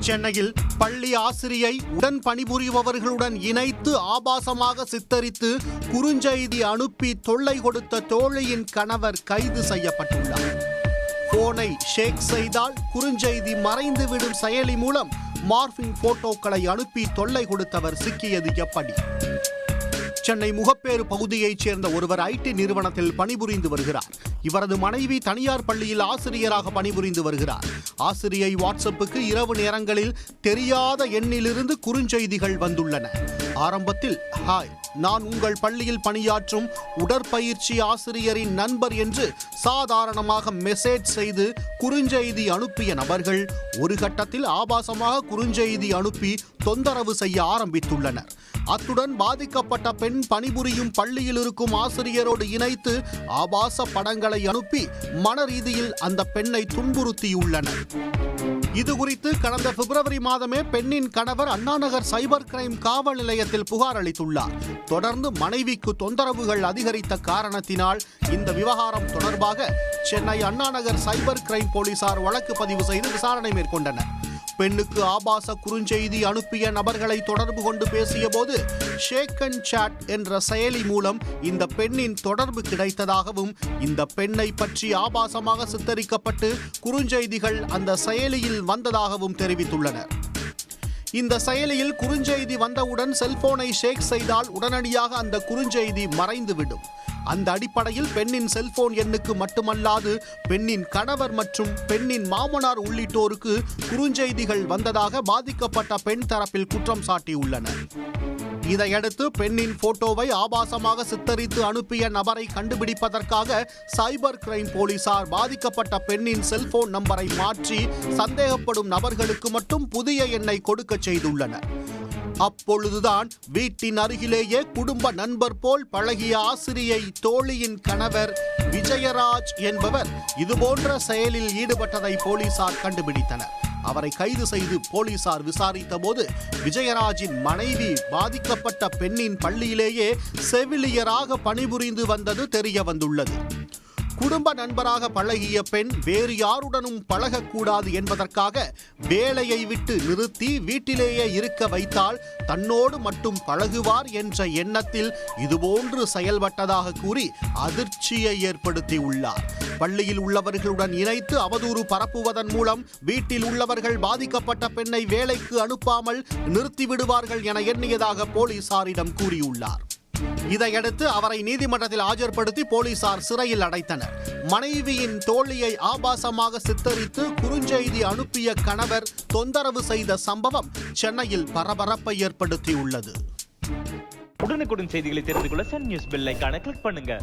சென்னையில் பள்ளி ஆசிரியை உடன் பணிபுரிபவர்களுடன் இணைத்து ஆபாசமாக சித்தரித்து குறுஞ்செய்தி அனுப்பி தொல்லை கொடுத்த தோழியின் கணவர் கைது செய்யப்பட்டுள்ளார். போனை ஷேக் செய்தால் குறுஞ்செய்தி மறைந்துவிடும் செயலி மூலம் மார்பிங் போட்டோக்களை அனுப்பி தொல்லை கொடுத்தவர் சிக்கியது எப்படி? சென்னை முகப்பேறு பகுதியைச் சேர்ந்த ஒருவர் ஐடி நிறுவனத்தில் பணிபுரிந்து வருகிறார். இவரது மனைவி தனியார் பள்ளியில் ஆசிரியராக பணிபுரிந்து வருகிறார். ஆசிரியை வாட்ஸ்அப்புக்கு இரவு நேரங்களில் தெரியாத எண்ணிலிருந்து குறுஞ்செய்திகள் வந்துள்ளன. ஆரம்பத்தில் ஹாய், நான் உங்கள் பள்ளியில் பணியாற்றும் உடற்பயிற்சி ஆசிரியரின் நண்பர் என்று சாதாரணமாக மெசேஜ் செய்து குறுஞ்செய்தி அனுப்பிய நபர்கள் ஒரு கட்டத்தில் ஆபாசமாக குறுஞ்செய்தி அனுப்பி தொந்தரவு செய்ய ஆரம்பித்துள்ளனர். அத்துடன் பாதிக்கப்பட்ட பெண் பணிபுரியும் பள்ளியில் இருக்கும் ஆசிரியரோடு இணைத்து ஆபாச படங்களை அனுப்பி மன ரீதியில் அந்த பெண்ணை துன்புறுத்தியுள்ளனர். இதுகுறித்து கடந்த பிப்ரவரி மாதமே பெண்ணின் கணவர் அண்ணாநகர் சைபர் கிரைம் காவல் நிலையத்தில் புகார் அளித்துள்ளார். தொடர்ந்து மனைவிக்கு தொந்தரவுகள் அதிகரித்த காரணத்தினால் இந்த விவகாரம் தொடர்பாக சென்னை அண்ணாநகர் சைபர் கிரைம் போலீசார் வழக்கு பதிவு செய்து விசாரணை மேற்கொண்டனர். பெண்ணுக்கு ஆபாச குறுஞ்செய்தி அனுப்பிய நபர்களை தொடர்பு கொண்டு பேசிய போது ஷேக் அண்ட் சாட் என்ற செயலி மூலம் இந்த பெண்ணின் தொடர்பு கிடைத்ததாகவும், இந்த பெண்ணை பற்றி ஆபாசமாக சித்தரிக்கப்பட்டு குறுஞ்செய்திகள் அந்த செயலியில் வந்ததாகவும் தெரிவித்துள்ளனர். இந்த செயலியில் குறுஞ்செய்தி வந்தவுடன் செல்போனை ஷேக் செய்தால் உடனடியாக அந்த குறுஞ்செய்தி மறைந்துவிடும். அந்த அடிப்படையில் பெண்ணின் செல்போன் எண்ணுக்கு மட்டுமல்லாது பெண்ணின் கணவர் மற்றும் பெண்ணின் மாமனார் உள்ளிட்டோருக்கு குறுஞ்செய்திகள் வந்ததாக பாதிக்கப்பட்ட பெண் தரப்பில் குற்றம் சாட்டியுள்ளனர். இதையடுத்து பெண்ணின் போட்டோவை ஆபாசமாக சித்தரித்து அனுப்பிய நபரை கண்டுபிடிப்பதற்காக சைபர் கிரைம் போலீசார் பாதிக்கப்பட்ட பெண்ணின் செல்போன் நம்பரை மாற்றி சந்தேகப்படும் நபர்களுக்கு மட்டும் புதிய எண்ணை கொடுக்க செய்துள்ளனர். அப்பொழுதுதான் வீட்டின் அருகிலேயே குடும்ப நண்பர் போல் பழகிய ஆசிரியை தோழியின் கணவர் விஜயராஜ் என்பவர் இதுபோன்ற செயலில் ஈடுபட்டதை போலீசார் கண்டுபிடித்தனர். அவரை கைது செய்து போலீசார் விசாரித்த போது விஜயராஜின் மனைவி பாதிக்கப்பட்ட பெண்ணின் பள்ளியிலேயே செவிலியராக பணிபுரிந்து வந்தது தெரிய வந்துள்ளது. குடும்ப நண்பராக பழகிய பெண் வேறு யாருடனும் பழகக்கூடாது என்பதற்காக வேலையை விட்டு நிறுத்தி வீட்டிலேயே இருக்க வைத்தால் தன்னோடு மட்டும் பழகுவார் என்ற எண்ணத்தில் இதுபோன்று செயல்பட்டதாக கூறி அதிர்ச்சியை ஏற்படுத்தியுள்ளார். பள்ளியில் உள்ளவர்களுடன் இணைத்து அவதூறு பரப்புவதன் மூலம் வீட்டில் உள்ளவர்கள் பாதிக்கப்பட்ட பெண்ணை வேலைக்கு அனுப்பாமல் நிறுத்திவிடுவார்கள் என எண்ணியதாக போலீசாரிடம் கூறியுள்ளார். இதையடுத்து அவரை நீதிமன்றத்தில் ஆஜர்படுத்தி போலீசார் சிறையில் அடைத்தனர். மனைவியின் தோழியை ஆபாசமாக சித்தரித்து குறுஞ்செய்தி அனுப்பிய கணவர் தொந்தரவு செய்த சம்பவம் சென்னையில் பரபரப்பை ஏற்படுத்தியுள்ளது. உடனுக்குடன் செய்திகளை தெரிந்து கொள்ள சன் நியூஸ் பெல் ஐகானை கிளிக் பண்ணுங்க.